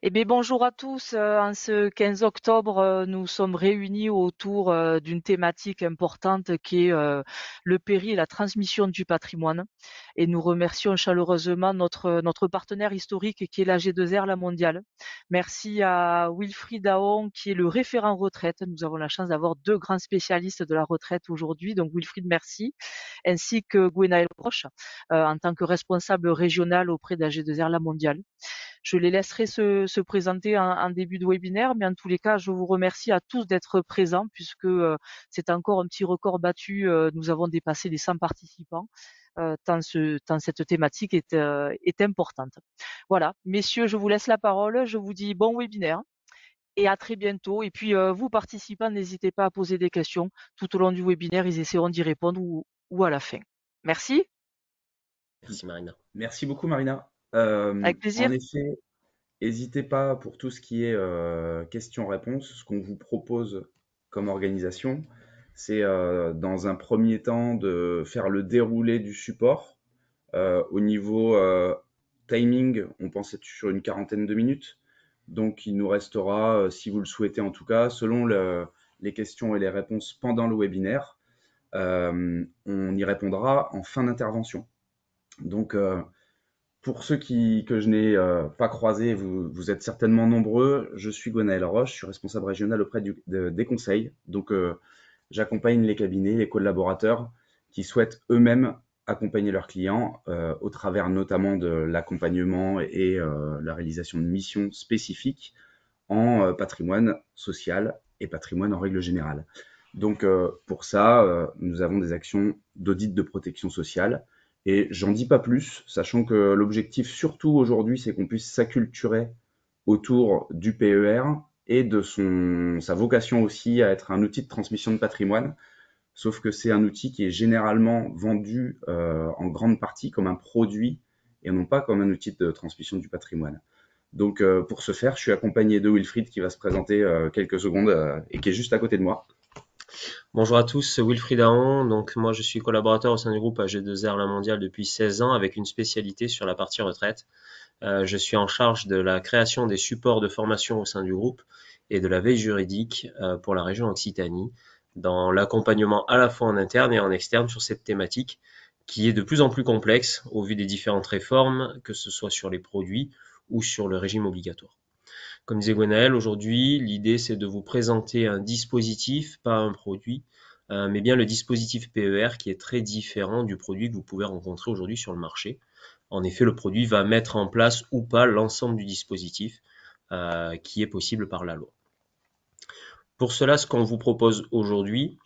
Eh bien, bonjour à tous. En ce 15 octobre, nous sommes réunis autour d'une thématique importante qui est le péri et la transmission du patrimoine. Et nous remercions chaleureusement notre partenaire historique qui est la G2R, la mondiale. Merci à Wilfried Daon qui est le référent retraite. Nous avons la chance d'avoir deux grands spécialistes de la retraite aujourd'hui. Donc Wilfried, merci. Ainsi que Gwenaël Roche en tant que responsable régional auprès de la G2R, la mondiale. Je les laisserai se présenter en début de webinaire, mais en tous les cas, je vous remercie à tous d'être présents puisque c'est encore un petit record battu. Nous avons dépassé les 100 participants. Tant cette thématique est importante. Voilà, messieurs, je vous laisse la parole. Je vous dis bon webinaire et à très bientôt. Et puis, vous participants, n'hésitez pas à poser des questions tout au long du webinaire. Ils essaieront d'y répondre ou à la fin. Merci, Merci Marina. Merci beaucoup, Marina. avec En plaisir. effet, n'hésitez pas pour tout ce qui est questions-réponses. Ce qu'on vous propose comme organisation, c'est dans un premier temps de faire le déroulé du support. Au niveau timing, on pense être sur une quarantaine de minutes. Donc, il nous restera, si vous le souhaitez en tout cas, selon les questions et les réponses pendant le webinaire, on y répondra en fin d'intervention. Donc, pour ceux que je n'ai pas croisés, vous êtes certainement nombreux. Je suis Gwenaël Roche, je suis responsable régional auprès des conseils. Donc, j'accompagne les cabinets, les collaborateurs qui souhaitent eux-mêmes accompagner leurs clients au travers notamment de l'accompagnement et la réalisation de missions spécifiques en patrimoine social et patrimoine en règle générale. Donc, pour ça, nous avons des actions d'audit de protection sociale. Et j'en dis pas plus, sachant que l'objectif surtout aujourd'hui, c'est qu'on puisse s'acculturer autour du PER et de sa vocation aussi à être un outil de transmission de patrimoine. Sauf que c'est un outil qui est généralement vendu en grande partie comme un produit et non pas comme un outil de transmission du patrimoine. Donc pour ce faire, je suis accompagné de Wilfried qui va se présenter quelques secondes et qui est juste à côté de moi. Bonjour à tous, Wilfried Daon. Donc moi je suis collaborateur au sein du groupe AG2R La Mondiale depuis 16 ans avec une spécialité sur la partie retraite. Je suis en charge de la création des supports de formation au sein du groupe et de la veille juridique pour la région Occitanie, dans l'accompagnement à la fois en interne et en externe sur cette thématique qui est de plus en plus complexe au vu des différentes réformes, que ce soit sur les produits ou sur le régime obligatoire. Comme disait Gwenaël, aujourd'hui, l'idée c'est de vous présenter un dispositif, pas un produit, mais bien le dispositif PER qui est très différent du produit que vous pouvez rencontrer aujourd'hui sur le marché. En effet, le produit va mettre en place ou pas l'ensemble du dispositif qui est possible par la loi. Pour cela, ce qu'on vous propose aujourd'hui,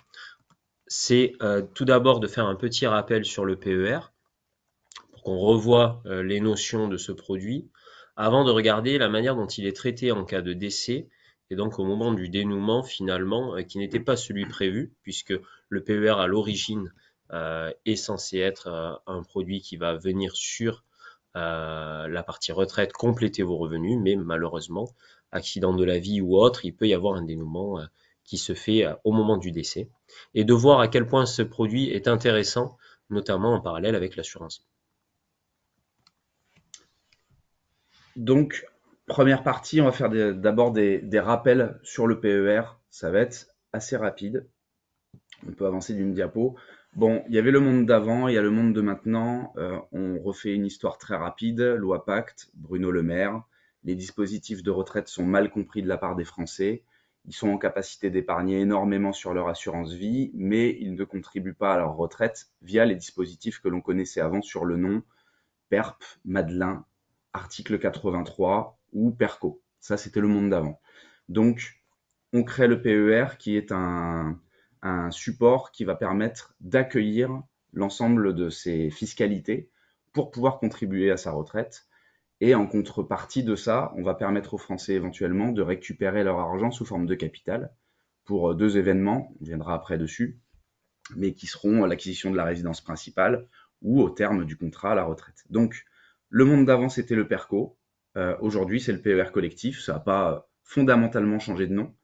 c'est tout d'abord de faire un petit rappel sur le PER pour qu'on revoie les notions de ce produit avant de regarder la manière dont il est traité en cas de décès et donc au moment du dénouement finalement qui n'était pas celui prévu puisque le PER à l'origine est censé être un produit qui va venir sur la partie retraite compléter vos revenus, mais malheureusement, accident de la vie ou autre, il peut y avoir un dénouement qui se fait au moment du décès et de voir à quel point ce produit est intéressant, notamment en parallèle avec l'assurance. Donc, première partie, on va faire d'abord des rappels sur le PER. Ça va être assez rapide. On peut avancer d'une diapo. Bon, il y avait le monde d'avant, il y a le monde de maintenant. On refait une histoire très rapide. Loi Pacte, Bruno Le Maire. Les dispositifs de retraite sont mal compris de la part des Français. Ils sont en capacité d'épargner énormément sur leur assurance vie, mais ils ne contribuent pas à leur retraite via les dispositifs que l'on connaissait avant sur le nom PERP, Madelin, article 83 ou PERCO. Ça, c'était le monde d'avant. Donc, on crée le PER qui est un support qui va permettre d'accueillir l'ensemble de ces fiscalités pour pouvoir contribuer à sa retraite. Et en contrepartie de ça, on va permettre aux Français éventuellement de récupérer leur argent sous forme de capital pour deux événements, on viendra après dessus, mais qui seront l'acquisition de la résidence principale ou au terme du contrat à la retraite. Donc, le monde d'avant, c'était le PERCO. Aujourd'hui, c'est le PER collectif. Ça n'a pas fondamentalement changé de nom.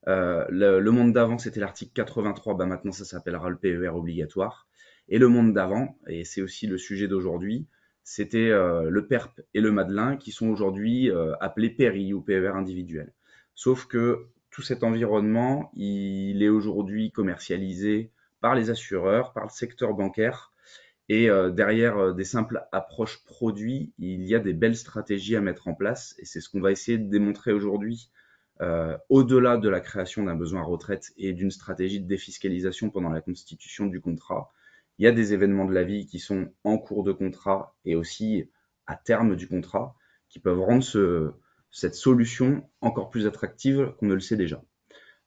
Le monde d'avant, c'était l'article 83. Bah, maintenant, ça s'appellera le PER obligatoire. Et le monde d'avant, et c'est aussi le sujet d'aujourd'hui, c'était le PERP et le Madelin qui sont aujourd'hui appelés PERI ou PER individuels. Sauf que tout cet environnement, il est aujourd'hui commercialisé par les assureurs, par le secteur bancaire, et derrière des simples approches produits, il y a des belles stratégies à mettre en place, et c'est ce qu'on va essayer de démontrer aujourd'hui. Au-delà de la création d'un besoin retraite et d'une stratégie de défiscalisation pendant la constitution du contrat, il y a des événements de la vie qui sont en cours de contrat et aussi à terme du contrat qui peuvent rendre cette solution encore plus attractive qu'on ne le sait déjà.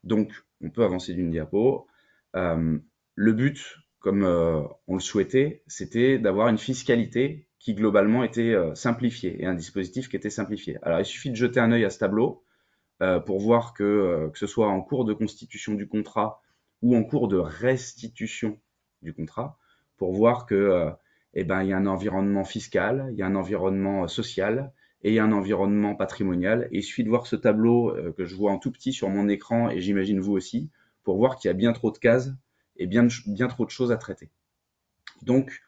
Donc, on peut avancer d'une diapo. Le but, comme on le souhaitait, c'était d'avoir une fiscalité qui globalement était simplifiée et un dispositif qui était simplifié. Alors, il suffit de jeter un œil à ce tableau pour voir que ce soit en cours de constitution du contrat ou en cours de restitution du contrat, pour voir que il y a un environnement fiscal, il y a un environnement social et il y a un environnement patrimonial. Et il suffit de voir ce tableau que je vois en tout petit sur mon écran, et j'imagine vous aussi, pour voir qu'il y a bien trop de cases et bien trop de choses à traiter. Donc,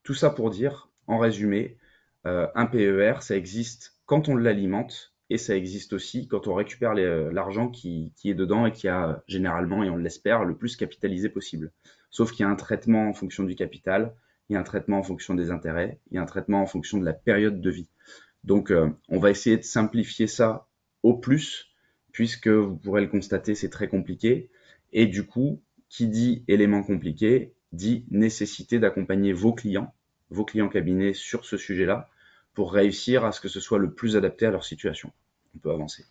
tout ça pour dire, en résumé, un PER, ça existe quand on l'alimente, et ça existe aussi quand on récupère l'argent qui est dedans et qui a généralement, et on l'espère, le plus capitalisé possible. Sauf qu'il y a un traitement en fonction du capital, il y a un traitement en fonction des intérêts, il y a un traitement en fonction de la période de vie. Donc, on va essayer de simplifier ça au plus, puisque vous pourrez le constater, c'est très compliqué. Et du coup, qui dit élément compliqué, dit nécessité d'accompagner vos clients cabinets sur ce sujet-là, pour réussir à ce que ce soit le plus adapté à leur situation. On peut avancer.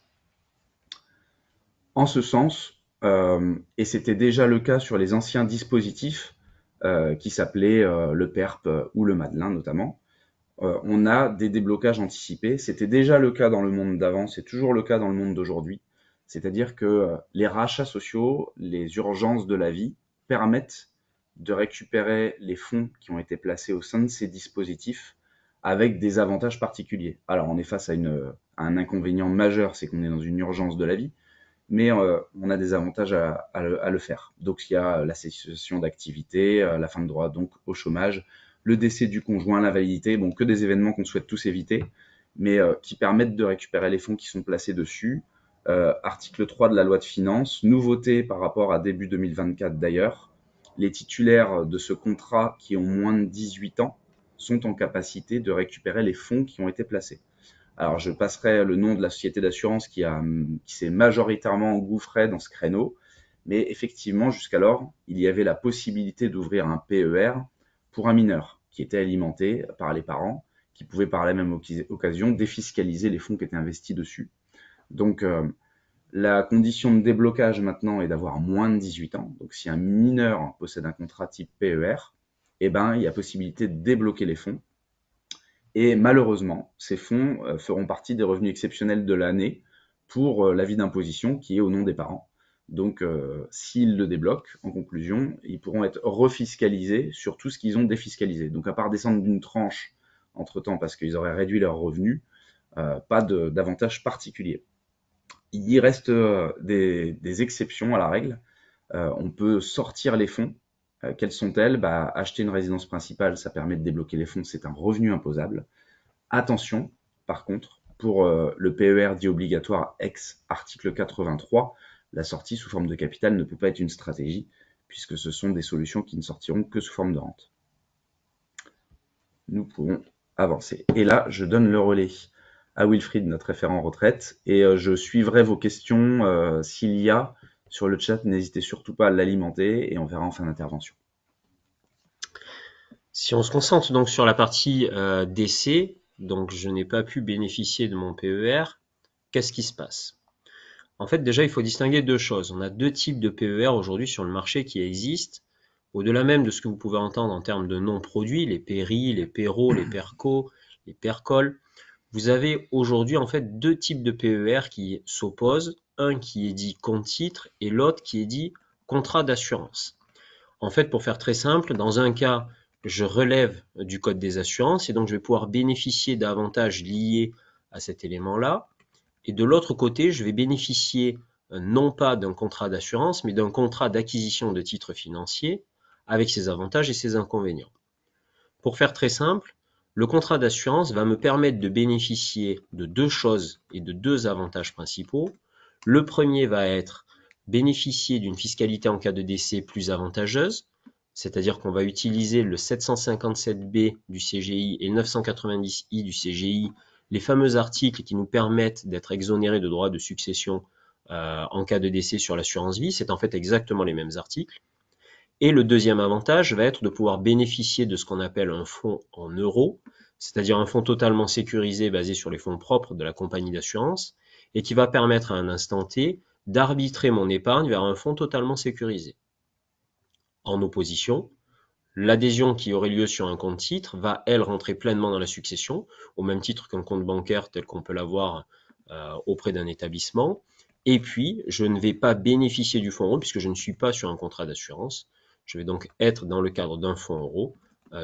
En ce sens, et c'était déjà le cas sur les anciens dispositifs qui s'appelaient le PERP ou le Madelin notamment, on a des déblocages anticipés. C'était déjà le cas dans le monde d'avant, c'est toujours le cas dans le monde d'aujourd'hui. C'est-à-dire que les rachats sociaux, les urgences de la vie permettent de récupérer les fonds qui ont été placés au sein de ces dispositifs avec des avantages particuliers. Alors on est face à un inconvénient majeur, c'est qu'on est dans une urgence de la vie, mais on a des avantages à le faire. Donc il y a la cessation d'activité, la fin de droit donc au chômage, le décès du conjoint, l'invalidité, bon, que des événements qu'on souhaite tous éviter, mais qui permettent de récupérer les fonds qui sont placés dessus. Article 3 de la loi de finances, nouveauté par rapport à début 2024 d'ailleurs, les titulaires de ce contrat qui ont moins de 18 ans sont en capacité de récupérer les fonds qui ont été placés. Alors, je passerai le nom de la société d'assurance qui s'est majoritairement engouffrée dans ce créneau, mais effectivement, jusqu'alors, il y avait la possibilité d'ouvrir un PER pour un mineur qui était alimenté par les parents, qui pouvaient par la même occasion défiscaliser les fonds qui étaient investis dessus. Donc, la condition de déblocage maintenant est d'avoir moins de 18 ans. Donc, si un mineur possède un contrat type PER, il y a possibilité de débloquer les fonds. Et malheureusement, ces fonds feront partie des revenus exceptionnels de l'année pour l'avis d'imposition qui est au nom des parents. Donc, s'ils le débloquent, en conclusion, ils pourront être refiscalisés sur tout ce qu'ils ont défiscalisé. Donc, à part descendre d'une tranche entre-temps parce qu'ils auraient réduit leurs revenus, pas d'avantage particulier. Il y reste des exceptions à la règle. On peut sortir les fonds. Quelles sont-elles ? Acheter une résidence principale, ça permet de débloquer les fonds, c'est un revenu imposable. Attention, par contre, pour le PER dit obligatoire ex-article 83, la sortie sous forme de capital ne peut pas être une stratégie, puisque ce sont des solutions qui ne sortiront que sous forme de rente. Nous pouvons avancer. Et là, je donne le relais à Wilfried, notre référent retraite, et je suivrai vos questions s'il y a sur le chat. N'hésitez surtout pas à l'alimenter et on verra en fin d'intervention. Si on se concentre donc sur la partie décès, donc je n'ai pas pu bénéficier de mon PER, qu'est-ce qui se passe ? En fait, déjà, il faut distinguer deux choses. On a deux types de PER aujourd'hui sur le marché qui existent. Au-delà même de ce que vous pouvez entendre en termes de non-produits, les PERI, les PERO, les PERCO, les PERCOL, vous avez aujourd'hui en fait deux types de PER qui s'opposent. Un qui est dit compte-titre et l'autre qui est dit contrat d'assurance. En fait, pour faire très simple, dans un cas, je relève du code des assurances et donc je vais pouvoir bénéficier d'avantages liés à cet élément-là. Et de l'autre côté, je vais bénéficier non pas d'un contrat d'assurance, mais d'un contrat d'acquisition de titres financiers avec ses avantages et ses inconvénients. Pour faire très simple, Le contrat d'assurance va me permettre de bénéficier de deux choses et de deux avantages principaux. Le premier va être bénéficier d'une fiscalité en cas de décès plus avantageuse, c'est-à-dire qu'on va utiliser le 757B du CGI et le 990I du CGI, les fameux articles qui nous permettent d'être exonérés de droits de succession en cas de décès sur l'assurance vie. C'est en fait exactement les mêmes articles. Et le deuxième avantage va être de pouvoir bénéficier de ce qu'on appelle un fonds en euros, c'est-à-dire un fonds totalement sécurisé basé sur les fonds propres de la compagnie d'assurance et qui va permettre à un instant T d'arbitrer mon épargne vers un fonds totalement sécurisé. En opposition, l'adhésion qui aurait lieu sur un compte titre va, elle, rentrer pleinement dans la succession, au même titre qu'un compte bancaire tel qu'on peut l'avoir auprès d'un établissement. Et puis, je ne vais pas bénéficier du fonds euro puisque je ne suis pas sur un contrat d'assurance. Je vais donc être dans le cadre d'un fonds euro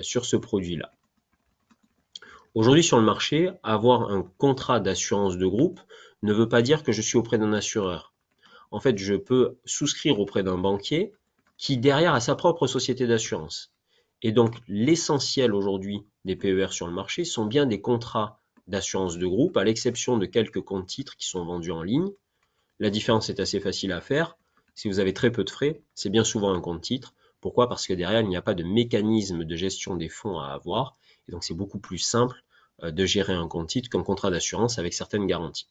sur ce produit-là. Aujourd'hui, sur le marché, avoir un contrat d'assurance de groupe ne veut pas dire que je suis auprès d'un assureur. En fait, je peux souscrire auprès d'un banquier qui, derrière, a sa propre société d'assurance. Et donc, l'essentiel aujourd'hui des PER sur le marché sont bien des contrats d'assurance de groupe, à l'exception de quelques comptes titres qui sont vendus en ligne. La différence est assez facile à faire. Si vous avez très peu de frais, c'est bien souvent un compte titre. Pourquoi? Parce que derrière, il n'y a pas de mécanisme de gestion des fonds à avoir. Et donc, c'est beaucoup plus simple de gérer un compte titre qu'un contrat d'assurance avec certaines garanties.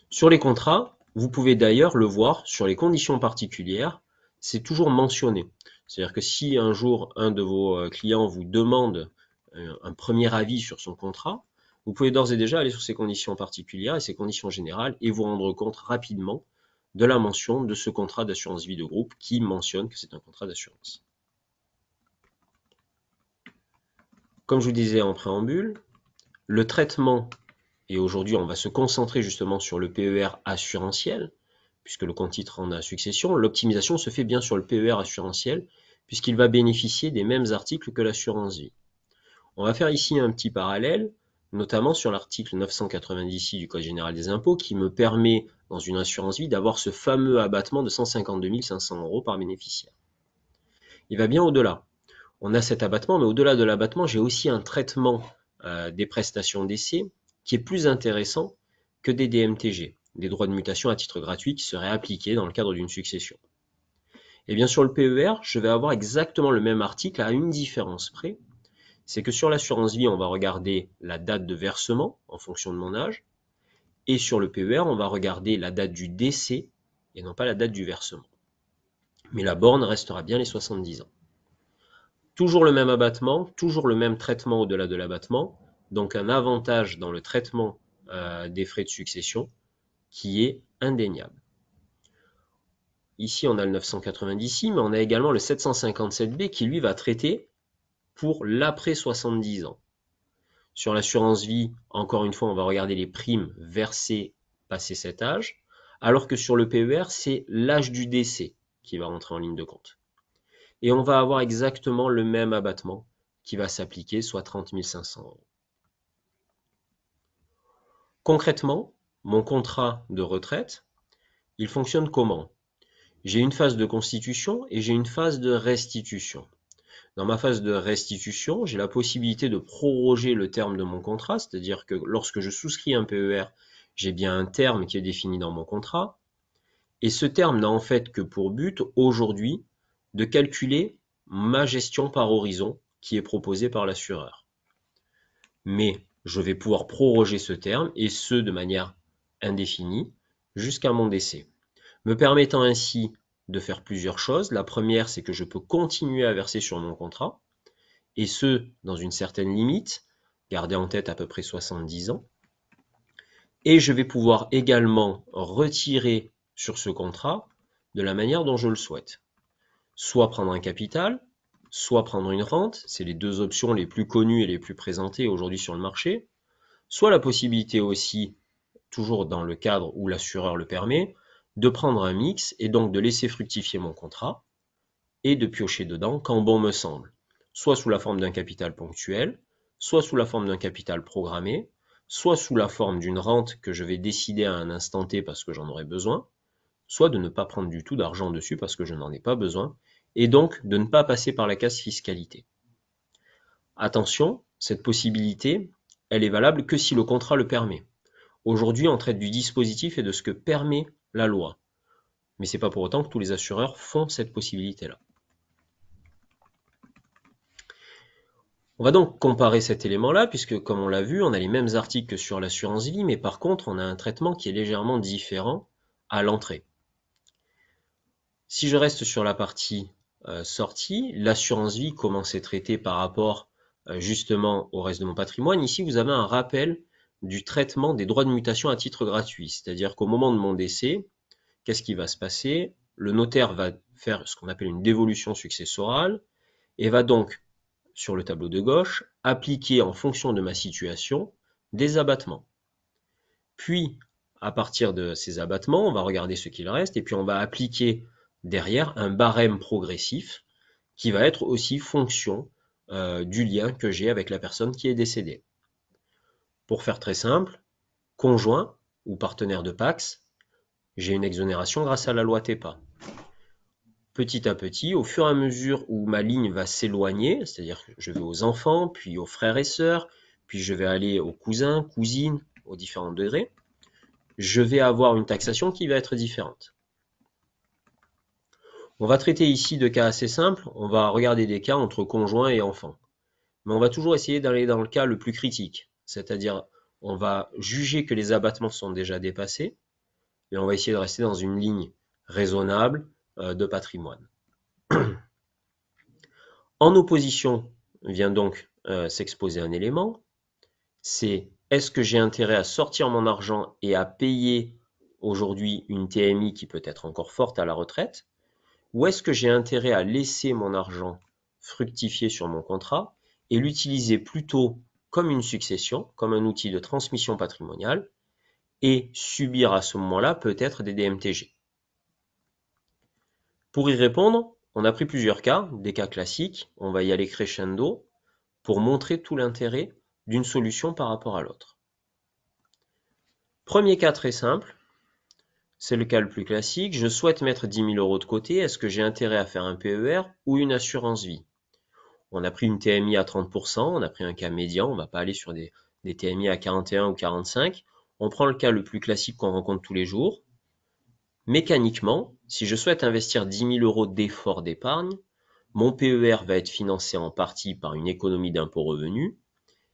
Sur les contrats, vous pouvez d'ailleurs le voir sur les conditions particulières, c'est toujours mentionné. C'est-à-dire que si un jour un de vos clients vous demande un premier avis sur son contrat, vous pouvez d'ores et déjà aller sur ces conditions particulières et ces conditions générales et vous rendre compte rapidement de la mention de ce contrat d'assurance vie de groupe qui mentionne que c'est un contrat d'assurance. Comme je vous disais en préambule, le traitement, et aujourd'hui on va se concentrer justement sur le PER assurantiel, puisque le compte titre en a succession, l'optimisation se fait bien sur le PER assurantiel, puisqu'il va bénéficier des mêmes articles que l'assurance vie. On va faire ici un petit parallèle, notamment sur l'article 990 du Code général des impôts, qui me permet, dans une assurance vie, d'avoir ce fameux abattement de 152 500 € par bénéficiaire. Il va bien au-delà. On a cet abattement, mais au-delà de l'abattement, j'ai aussi un traitement des prestations d'essai qui est plus intéressant que des DMTG, des droits de mutation à titre gratuit qui seraient appliqués dans le cadre d'une succession. Et bien sur le PER, je vais avoir exactement le même article à une différence près. C'est que sur l'assurance vie, on va regarder la date de versement en fonction de mon âge. Et sur le PER, on va regarder la date du décès et non pas la date du versement. Mais la borne restera bien les 70 ans. Toujours le même abattement, toujours le même traitement au-delà de l'abattement. Donc un avantage dans le traitement des frais de succession qui est indéniable. Ici, on a le 990i, mais on a également le 757B qui, lui, va traiter pour l'après 70 ans. Sur l'assurance vie, encore une fois, on va regarder les primes versées passé cet âge, alors que sur le PER, c'est l'âge du décès qui va rentrer en ligne de compte. Et on va avoir exactement le même abattement qui va s'appliquer, soit 30 500 €. Concrètement, mon contrat de retraite, il fonctionne comment? J'ai une phase de constitution et j'ai une phase de restitution. Dans ma phase de restitution, j'ai la possibilité de proroger le terme de mon contrat, c'est-à-dire que lorsque je souscris un PER, j'ai bien un terme qui est défini dans mon contrat. Et ce terme n'a en fait que pour but, aujourd'hui, de calculer ma gestion par horizon qui est proposée par l'assureur. Mais je vais pouvoir proroger ce terme, et ce de manière indéfinie, jusqu'à mon décès, me permettant ainsi de faire plusieurs choses. La première, c'est que je peux continuer à verser sur mon contrat, et ce, dans une certaine limite, gardez en tête à peu près 70 ans. Et je vais pouvoir également retirer sur ce contrat de la manière dont je le souhaite. Soit prendre un capital, soit prendre une rente, c'est les deux options les plus connues et les plus présentées aujourd'hui sur le marché, soit la possibilité aussi, toujours dans le cadre où l'assureur le permet, de prendre un mix et donc de laisser fructifier mon contrat et de piocher dedans quand bon me semble, soit sous la forme d'un capital ponctuel, soit sous la forme d'un capital programmé, soit sous la forme d'une rente que je vais décider à un instant T parce que j'en aurai besoin, soit de ne pas prendre du tout d'argent dessus parce que je n'en ai pas besoin, et donc de ne pas passer par la case fiscalité. Attention, cette possibilité, elle est valable que si le contrat le permet. Aujourd'hui, on traite du dispositif et de ce que permet la loi. Mais ce n'est pas pour autant que tous les assureurs font cette possibilité-là. On va donc comparer cet élément-là, puisque comme on l'a vu, on a les mêmes articles que sur l'assurance vie, mais par contre, on a un traitement qui est légèrement différent à l'entrée. Si je reste sur la partie sortie, l'assurance vie, comment c'est traité par rapport justement au reste de mon patrimoine, ici vous avez un rappel du traitement des droits de mutation à titre gratuit. C'est-à-dire qu'au moment de mon décès, qu'est-ce qui va se passer? Le notaire va faire ce qu'on appelle une dévolution successorale et va donc, sur le tableau de gauche, appliquer en fonction de ma situation des abattements. Puis, à partir de ces abattements, on va regarder ce qu'il reste et puis on va appliquer derrière un barème progressif qui va être aussi fonction du lien que j'ai avec la personne qui est décédée. Pour faire très simple, conjoint ou partenaire de Pacs, j'ai une exonération grâce à la loi TEPA. Petit à petit, au fur et à mesure où ma ligne va s'éloigner, c'est-à-dire que je vais aux enfants, puis aux frères et sœurs, puis je vais aller aux cousins, cousines, aux différents degrés, je vais avoir une taxation qui va être différente. On va traiter ici de cas assez simples, on va regarder des cas entre conjoints et enfants. Mais on va toujours essayer d'aller dans le cas le plus critique, c'est-à-dire on va juger que les abattements sont déjà dépassés, et on va essayer de rester dans une ligne raisonnable de patrimoine. En opposition vient donc s'exposer un élément, c'est est-ce que j'ai intérêt à sortir mon argent et à payer aujourd'hui une TMI qui peut être encore forte à la retraite, ou est-ce que j'ai intérêt à laisser mon argent fructifier sur mon contrat et l'utiliser plutôt comme une succession, comme un outil de transmission patrimoniale, et subir à ce moment-là peut-être des DMTG. Pour y répondre, on a pris plusieurs cas, des cas classiques, on va y aller crescendo, pour montrer tout l'intérêt d'une solution par rapport à l'autre. Premier cas très simple, c'est le cas le plus classique, je souhaite mettre 10 000 euros de côté, est-ce que j'ai intérêt à faire un PER ou une assurance vie? On a pris une TMI à 30%, on a pris un cas médian, on ne va pas aller sur des TMI à 41 ou 45, on prend le cas le plus classique qu'on rencontre tous les jours. Mécaniquement, si je souhaite investir 10 000 euros d'effort d'épargne, mon PER va être financé en partie par une économie d'impôt revenu,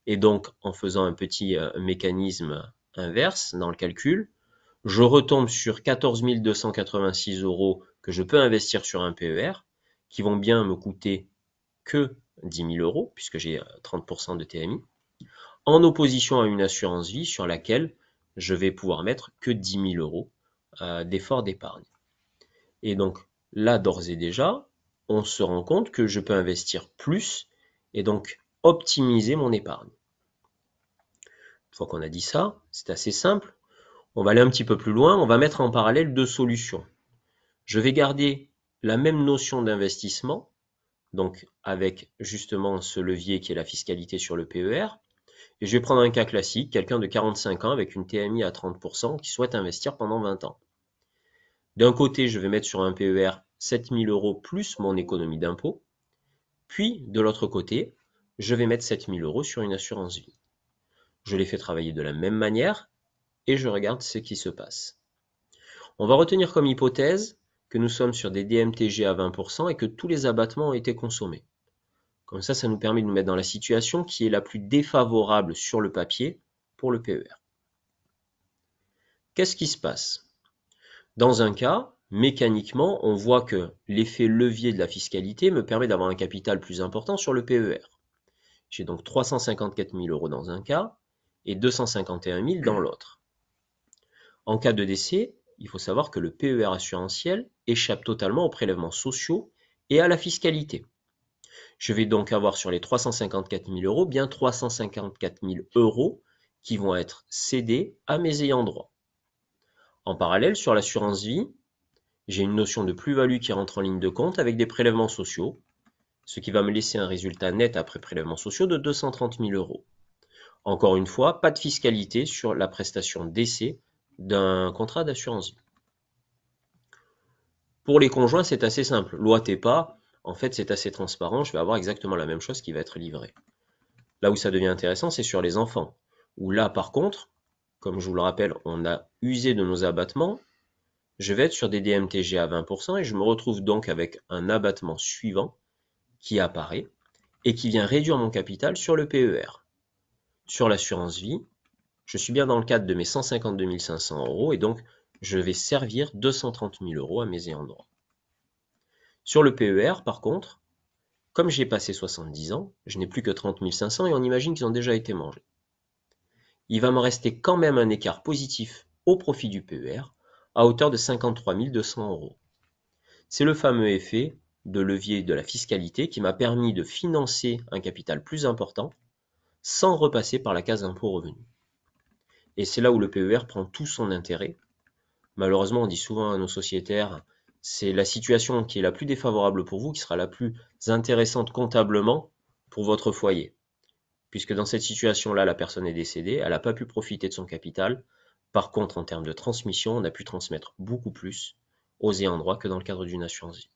et donc en faisant un petit mécanisme inverse dans le calcul, je retombe sur 14 286 euros que je peux investir sur un PER, qui vont bien me coûter que 10 000 euros, puisque j'ai 30% de TMI, en opposition à une assurance vie sur laquelle je vais pouvoir mettre que 10 000 euros d'effort d'épargne. Et donc là, d'ores et déjà, on se rend compte que je peux investir plus et donc optimiser mon épargne. Une fois qu'on a dit ça, c'est assez simple. On va aller un petit peu plus loin, on va mettre en parallèle deux solutions. Je vais garder la même notion d'investissement, donc avec justement ce levier qui est la fiscalité sur le PER, et je vais prendre un cas classique, quelqu'un de 45 ans avec une TMI à 30% qui souhaite investir pendant 20 ans. D'un côté, je vais mettre sur un PER 7 000 euros plus mon économie d'impôt, puis de l'autre côté, je vais mettre 7 000 euros sur une assurance vie. Je les fais travailler de la même manière et je regarde ce qui se passe. On va retenir comme hypothèse que nous sommes sur des DMTG à 20% et que tous les abattements ont été consommés. Comme ça nous permet de nous mettre dans la situation qui est la plus défavorable sur le papier pour le PER. Qu'est-ce qui se passe? Dans un cas, mécaniquement, on voit que l'effet levier de la fiscalité me permet d'avoir un capital plus important sur le PER. J'ai donc 354 000 euros dans un cas et 251 000 dans l'autre. En cas de décès, il faut savoir que le PER assurantiel échappe totalement aux prélèvements sociaux et à la fiscalité. Je vais donc avoir sur les 354 000 euros bien 354 000 euros qui vont être cédés à mes ayants droit. En parallèle, sur l'assurance vie, j'ai une notion de plus-value qui rentre en ligne de compte avec des prélèvements sociaux, ce qui va me laisser un résultat net après prélèvements sociaux de 230 000 euros. Encore une fois, pas de fiscalité sur la prestation d'essai d'un contrat d'assurance vie. Pour les conjoints, c'est assez simple. Loi TEPA, en fait, c'est assez transparent. Je vais avoir exactement la même chose qui va être livrée. Là où ça devient intéressant, c'est sur les enfants. Où là, par contre, comme je vous le rappelle, on a usé de nos abattements, je vais être sur des DMTG à 20% et je me retrouve donc avec un abattement suivant qui apparaît et qui vient réduire mon capital sur le PER. Sur l'assurance vie, je suis bien dans le cadre de mes 152 500 euros et donc je vais servir 230 000 euros à mes ayants droit. Sur le PER, par contre, comme j'ai passé 70 ans, je n'ai plus que 30 500 et on imagine qu'ils ont déjà été mangés. Il va me rester quand même un écart positif au profit du PER à hauteur de 53 200 euros. C'est le fameux effet de levier de la fiscalité qui m'a permis de financer un capital plus important sans repasser par la case impôt revenu. Et c'est là où le PER prend tout son intérêt. Malheureusement, on dit souvent à nos sociétaires, c'est la situation qui est la plus défavorable pour vous qui sera la plus intéressante comptablement pour votre foyer. Puisque dans cette situation-là, la personne est décédée, elle n'a pas pu profiter de son capital. Par contre, en termes de transmission, on a pu transmettre beaucoup plus aux ayants droit que dans le cadre d'une assurance vie.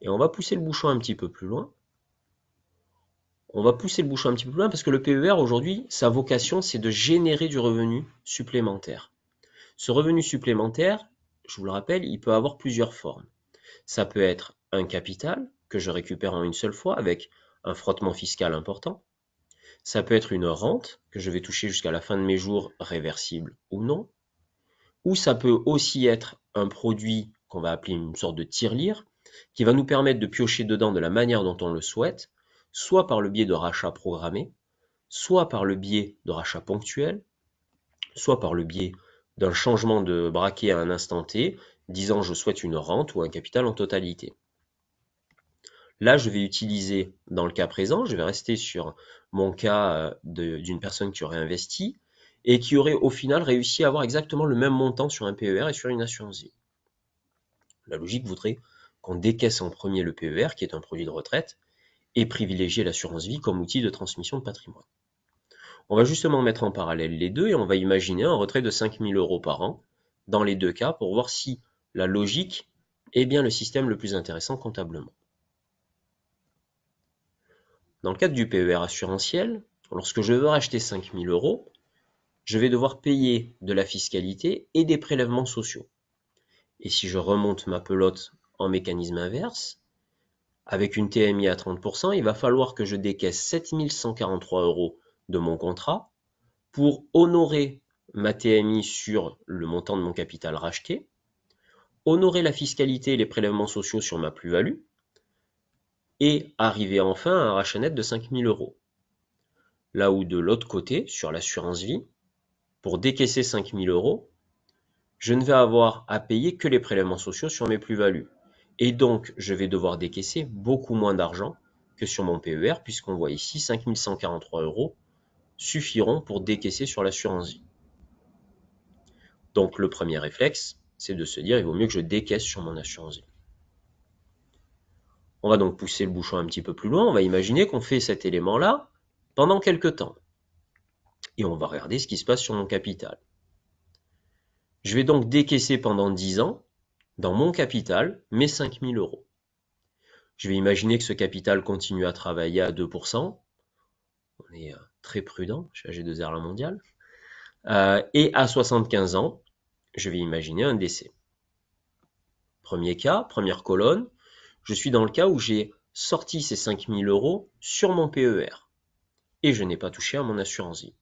Et on va pousser le bouchon un petit peu plus loin. On va pousser le bouchon un petit peu plus loin parce que le PER, aujourd'hui, sa vocation, c'est de générer du revenu supplémentaire. Ce revenu supplémentaire, je vous le rappelle, il peut avoir plusieurs formes. Ça peut être un capital que je récupère en une seule fois avec un frottement fiscal important. Ça peut être une rente que je vais toucher jusqu'à la fin de mes jours, réversible ou non. Ou ça peut aussi être un produit qu'on va appeler une sorte de tirelire, qui va nous permettre de piocher dedans de la manière dont on le souhaite, soit par le biais de rachats programmés, soit par le biais de rachats ponctuels, soit par le biais d'un changement de braquet à un instant T, disant je souhaite une rente ou un capital en totalité. Là, je vais utiliser, dans le cas présent, je vais rester sur mon cas d'une personne qui aurait investi et qui aurait au final réussi à avoir exactement le même montant sur un PER et sur une assurance vie. La logique voudrait qu'on décaisse en premier le PER, qui est un produit de retraite, et privilégier l'assurance vie comme outil de transmission de patrimoine. On va justement mettre en parallèle les deux et on va imaginer un retrait de 5 000 euros par an dans les deux cas pour voir si la logique est bien le système le plus intéressant comptablement. Dans le cadre du PER assurantiel, lorsque je veux racheter 5 000 euros, je vais devoir payer de la fiscalité et des prélèvements sociaux. Et si je remonte ma pelote en mécanisme inverse, avec une TMI à 30%, il va falloir que je décaisse 7 143 euros de mon contrat pour honorer ma TMI sur le montant de mon capital racheté, honorer la fiscalité et les prélèvements sociaux sur ma plus-value, et arriver enfin à un rachat net de 5 000 euros. Là où de l'autre côté, sur l'assurance vie, pour décaisser 5 000 euros, je ne vais avoir à payer que les prélèvements sociaux sur mes plus-values. Et donc, je vais devoir décaisser beaucoup moins d'argent que sur mon PER, puisqu'on voit ici 5 143 euros suffiront pour décaisser sur l'assurance vie. Donc, le premier réflexe, c'est de se dire, il vaut mieux que je décaisse sur mon assurance vie. On va donc pousser le bouchon un petit peu plus loin, on va imaginer qu'on fait cet élément-là pendant quelques temps. Et on va regarder ce qui se passe sur mon capital. Je vais donc décaisser pendant 10 ans, dans mon capital, mes 5 000 euros. Je vais imaginer que ce capital continue à travailler à 2%. On est très prudent chez AG2R La Mondiale. Et à 75 ans, je vais imaginer un décès. Premier cas, première colonne, je suis dans le cas où j'ai sorti ces 5 000 euros sur mon PER. Et je n'ai pas touché à mon assurance vie.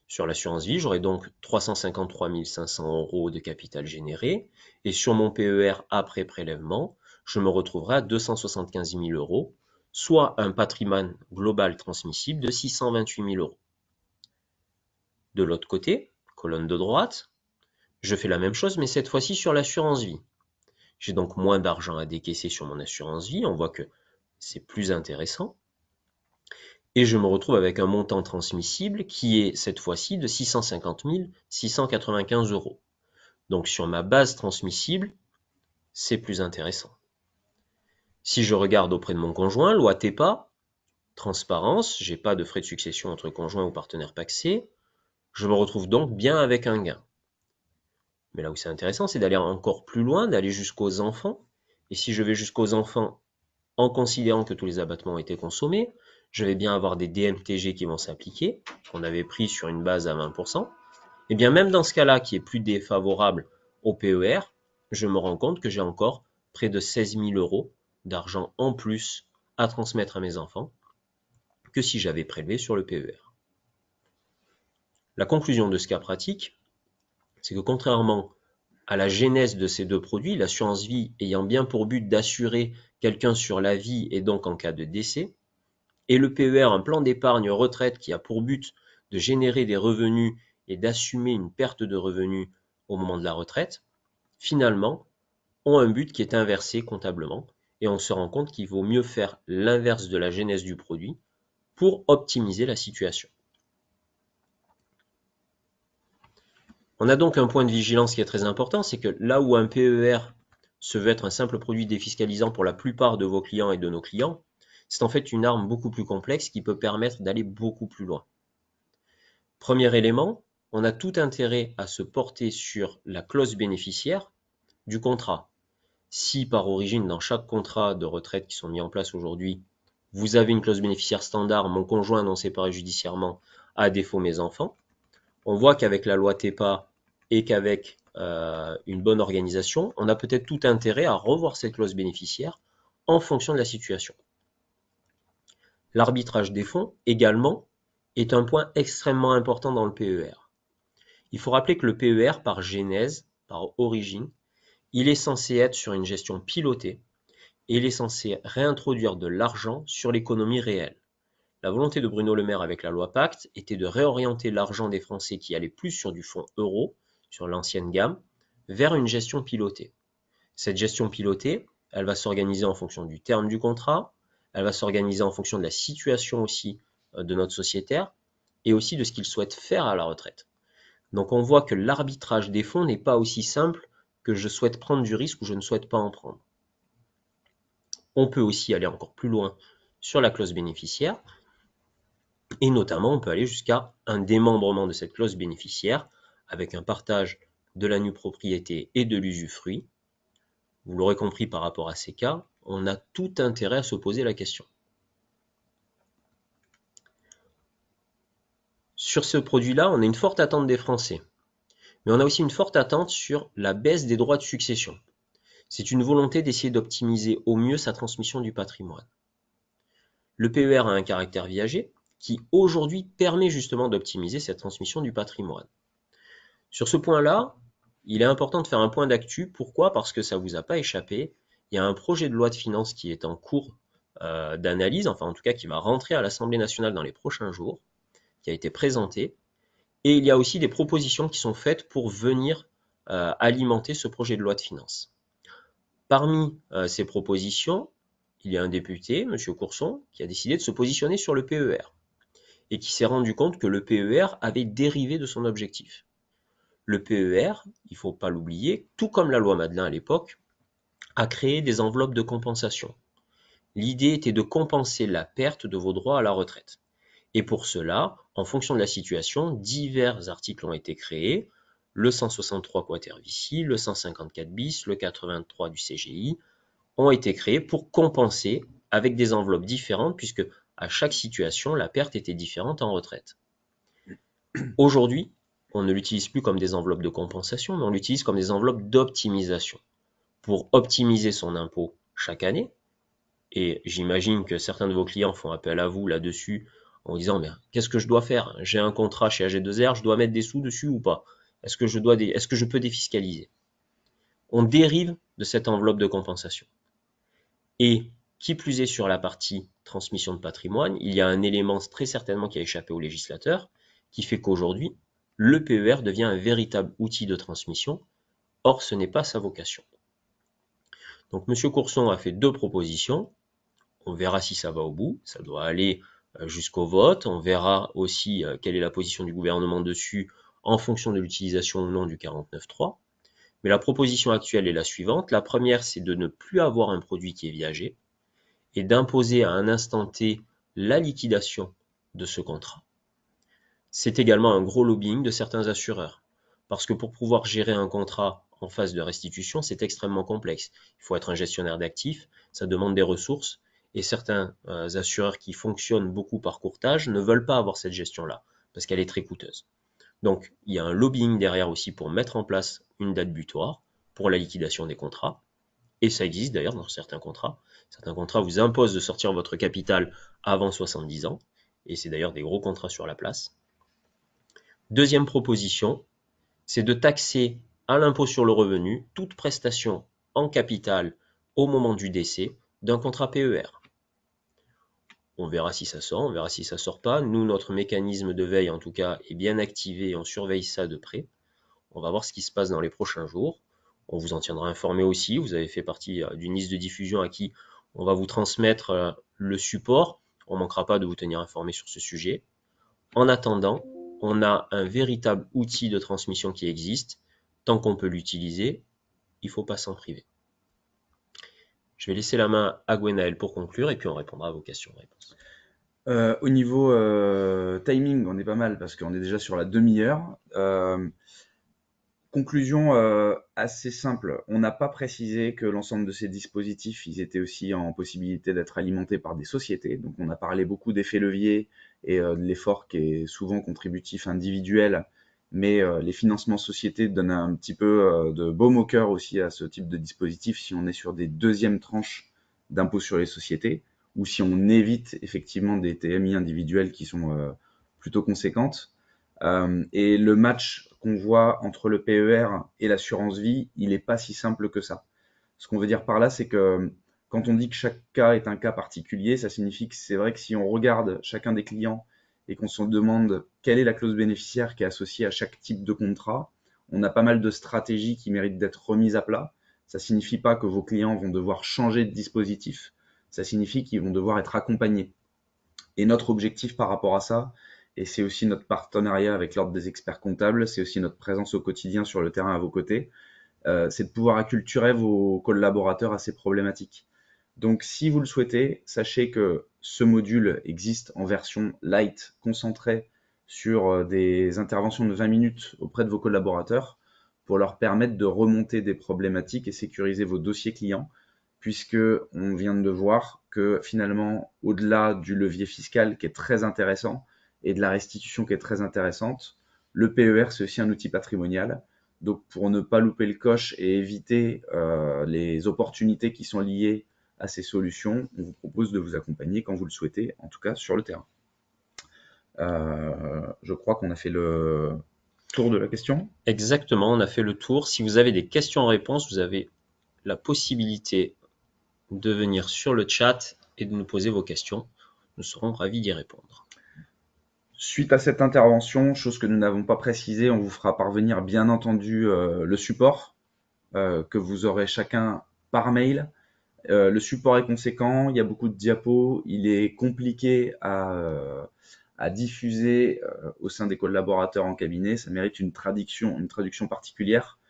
Sur l'assurance vie, j'aurai donc 353 500 euros de capital généré. Et sur mon PER après prélèvement, je me retrouverai à 275 000 euros, soit un patrimoine global transmissible de 628 000 euros. De l'autre côté, colonne de droite, je fais la même chose, mais cette fois-ci sur l'assurance vie. J'ai donc moins d'argent à décaisser sur mon assurance vie, on voit que c'est plus intéressant. Et je me retrouve avec un montant transmissible qui est cette fois-ci de 650 695 euros. Donc sur ma base transmissible, c'est plus intéressant. Si je regarde auprès de mon conjoint, loi TEPA, transparence, j'ai pas de frais de succession entre conjoints ou partenaires pacsés, je me retrouve donc bien avec un gain. Mais là où c'est intéressant, c'est d'aller encore plus loin, d'aller jusqu'aux enfants. Et si je vais jusqu'aux enfants en considérant que tous les abattements ont été consommés, je vais bien avoir des DMTG qui vont s'appliquer, qu'on avait pris sur une base à 20%. Et bien même dans ce cas-là, qui est plus défavorable au PER, je me rends compte que j'ai encore près de 16 000 euros d'argent en plus à transmettre à mes enfants que si j'avais prélevé sur le PER. La conclusion de ce cas pratique, c'est que contrairement à la genèse de ces deux produits, l'assurance vie ayant bien pour but d'assurer quelqu'un sur la vie et donc en cas de décès, et le PER, un plan d'épargne retraite qui a pour but de générer des revenus et d'assumer une perte de revenus au moment de la retraite, finalement, ont un but qui est inversé comptablement, et on se rend compte qu'il vaut mieux faire l'inverse de la genèse du produit pour optimiser la situation. On a donc un point de vigilance qui est très important, c'est que là où un PER se veut être un simple produit défiscalisant pour la plupart de vos clients et de nos clients, c'est en fait une arme beaucoup plus complexe qui peut permettre d'aller beaucoup plus loin. Premier élément, on a tout intérêt à se porter sur la clause bénéficiaire du contrat. Si par origine, dans chaque contrat de retraite qui sont mis en place aujourd'hui, vous avez une clause bénéficiaire standard, mon conjoint non séparé judiciairement, à défaut mes enfants, on voit qu'avec la loi TEPA et qu'avec une bonne organisation, on a peut-être tout intérêt à revoir cette clause bénéficiaire en fonction de la situation. L'arbitrage des fonds, également, est un point extrêmement important dans le PER. Il faut rappeler que le PER, par genèse, par origine, il est censé être sur une gestion pilotée et il est censé réintroduire de l'argent sur l'économie réelle. La volonté de Bruno Le Maire avec la loi Pacte était de réorienter l'argent des Français qui allait plus sur du fonds euro, sur l'ancienne gamme, vers une gestion pilotée. Cette gestion pilotée, elle va s'organiser en fonction du terme du contrat, elle va s'organiser en fonction de la situation aussi de notre sociétaire et aussi de ce qu'il souhaite faire à la retraite. Donc on voit que l'arbitrage des fonds n'est pas aussi simple que je souhaite prendre du risque ou je ne souhaite pas en prendre. On peut aussi aller encore plus loin sur la clause bénéficiaire. Et notamment, on peut aller jusqu'à un démembrement de cette clause bénéficiaire avec un partage de la nue propriété et de l'usufruit. Vous l'aurez compris par rapport à ces cas, on a tout intérêt à se poser la question. Sur ce produit-là, on a une forte attente des Français. Mais on a aussi une forte attente sur la baisse des droits de succession. C'est une volonté d'essayer d'optimiser au mieux sa transmission du patrimoine. Le PER a un caractère viager qui aujourd'hui permet justement d'optimiser cette transmission du patrimoine. Sur ce point-là, il est important de faire un point d'actu. Pourquoi? Parce que ça ne vous a pas échappé. Il y a un projet de loi de finances qui est en cours d'analyse, enfin en tout cas qui va rentrer à l'Assemblée nationale dans les prochains jours, qui a été présenté. Et il y a aussi des propositions qui sont faites pour venir alimenter ce projet de loi de finances. Parmi ces propositions, il y a un député, M. Courson, qui a décidé de se positionner sur le PER et qui s'est rendu compte que le PER avait dérivé de son objectif. Le PER, il ne faut pas l'oublier, tout comme la loi Madelin à l'époque, a créé des enveloppes de compensation. L'idée était de compenser la perte de vos droits à la retraite. Et pour cela, en fonction de la situation, divers articles ont été créés, le 163 quater vici, le 154 bis, le 83 du CGI, ont été créés pour compenser avec des enveloppes différentes, puisque à chaque situation, la perte était différente en retraite. Aujourd'hui, on ne l'utilise plus comme des enveloppes de compensation, mais on l'utilise comme des enveloppes d'optimisation. Pour optimiser son impôt chaque année, et j'imagine que certains de vos clients font appel à vous là-dessus en disant mais qu'est-ce que je dois faire? J'ai un contrat chez AG2R, je dois mettre des sous dessus ou pas? Est-ce que je peux défiscaliser? On dérive de cette enveloppe de compensation. Et qui plus est sur la partie transmission de patrimoine, il y a un élément très certainement qui a échappé au législateur, qui fait qu'aujourd'hui, le PER devient un véritable outil de transmission. Or, ce n'est pas sa vocation. Donc, M. Courson a fait deux propositions. On verra si ça va au bout. Ça doit aller jusqu'au vote. On verra aussi quelle est la position du gouvernement dessus en fonction de l'utilisation ou non du 49.3. Mais la proposition actuelle est la suivante. La première, c'est de ne plus avoir un produit qui est viagé et d'imposer à un instant T la liquidation de ce contrat. C'est également un gros lobbying de certains assureurs. Parce que pour pouvoir gérer un contrat en phase de restitution, c'est extrêmement complexe. Il faut être un gestionnaire d'actifs, ça demande des ressources, Et certains assureurs qui fonctionnent beaucoup par courtage ne veulent pas avoir cette gestion-là, parce qu'elle est très coûteuse. Donc, il y a un lobbying derrière aussi pour mettre en place une date butoir pour la liquidation des contrats. Et ça existe d'ailleurs dans certains contrats. Certains contrats vous imposent de sortir votre capital avant 70 ans. Et c'est d'ailleurs des gros contrats sur la place. Deuxième proposition, c'est de taxer à l'impôt sur le revenu toute prestation en capital au moment du décès d'un contrat PER. On verra si ça sort, on verra si ça sort pas. Nous, notre mécanisme de veille, en tout cas, est bien activé et on surveille ça de près. On va voir ce qui se passe dans les prochains jours. On vous en tiendra informé aussi. Vous avez fait partie d'une liste de diffusion à qui on va vous transmettre le support. On ne manquera pas de vous tenir informé sur ce sujet. En attendant, on a un véritable outil de transmission qui existe. Tant qu'on peut l'utiliser, il ne faut pas s'en priver. Je vais laisser la main à Gwenaël pour conclure et puis on répondra à vos questions-réponses. Au niveau timing, on est pas mal parce qu'on est déjà sur la demi-heure. Conclusion assez simple. On n'a pas précisé que l'ensemble de ces dispositifs, ils étaient aussi en possibilité d'être alimentés par des sociétés. Donc on a parlé beaucoup d'effets leviers et de l'effort qui est souvent contributif individuel, mais les financements sociétés donnent un petit peu de baume au cœur aussi à ce type de dispositif si on est sur des deuxièmes tranches d'impôt sur les sociétés ou si on évite effectivement des TMI individuelles qui sont plutôt conséquentes. Et le match qu'on voit entre le PER et l'assurance vie, il n'est pas si simple que ça. Ce qu'on veut dire par là, c'est que quand on dit que chaque cas est un cas particulier, ça signifie que c'est vrai que si on regarde chacun des clients et qu'on se demande quelle est la clause bénéficiaire qui est associée à chaque type de contrat, on a pas mal de stratégies qui méritent d'être remises à plat. Ça signifie pas que vos clients vont devoir changer de dispositif, ça signifie qu'ils vont devoir être accompagnés. Et notre objectif par rapport à ça, et c'est aussi notre partenariat avec l'Ordre des experts comptables, c'est aussi notre présence au quotidien sur le terrain à vos côtés, c'est de pouvoir acculturer vos collaborateurs à ces problématiques. Donc si vous le souhaitez, sachez que ce module existe en version light, concentrée sur des interventions de 20 minutes auprès de vos collaborateurs pour leur permettre de remonter des problématiques et sécuriser vos dossiers clients, puisque on vient de voir que finalement, au-delà du levier fiscal qui est très intéressant et de la restitution qui est très intéressante, le PER, c'est aussi un outil patrimonial. Donc, pour ne pas louper le coche et éviter les opportunités qui sont liées à ces solutions, on vous propose de vous accompagner quand vous le souhaitez, en tout cas sur le terrain. Je crois qu'on a fait le tour de la question. Exactement, on a fait le tour. Si vous avez des questions-réponses, vous avez la possibilité de venir sur le chat et de nous poser vos questions. Nous serons ravis d'y répondre. Suite à cette intervention, chose que nous n'avons pas précisée, on vous fera parvenir bien entendu le support que vous aurez chacun par mail. Le support est conséquent, il y a beaucoup de diapos, il est compliqué à diffuser au sein des collaborateurs en cabinet. Ça mérite une traduction particulière,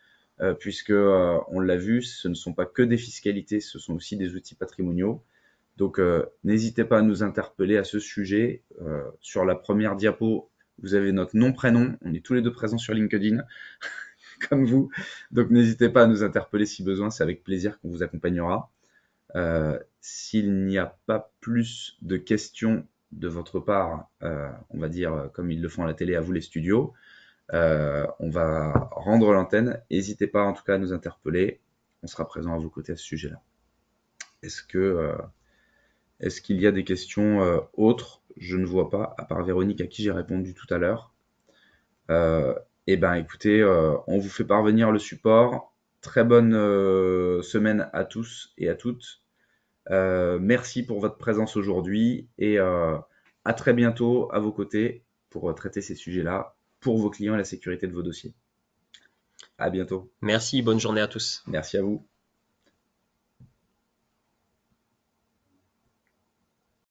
puisque on l'a vu, ce ne sont pas que des fiscalités, ce sont aussi des outils patrimoniaux. Donc n'hésitez pas à nous interpeller à ce sujet. Sur la première diapo, vous avez notre nom, prénom. On est tous les deux présents sur LinkedIn, comme vous. Donc n'hésitez pas à nous interpeller si besoin, c'est avec plaisir qu'on vous accompagnera. S'il n'y a pas plus de questions de votre part, on va dire comme ils le font à la télé, à vous les studios, on va rendre l'antenne. N'hésitez pas en tout cas à nous interpeller. On sera présent à vos côtés à ce sujet-là. Est-ce qu'il y a des questions autres? Je ne vois pas, à part Véronique à qui j'ai répondu tout à l'heure. Eh ben, écoutez, on vous fait parvenir le support. Très bonne semaine à tous et à toutes. Merci pour votre présence aujourd'hui et à très bientôt à vos côtés pour traiter ces sujets-là pour vos clients et la sécurité de vos dossiers. À bientôt. Merci, bonne journée à tous. Merci à vous.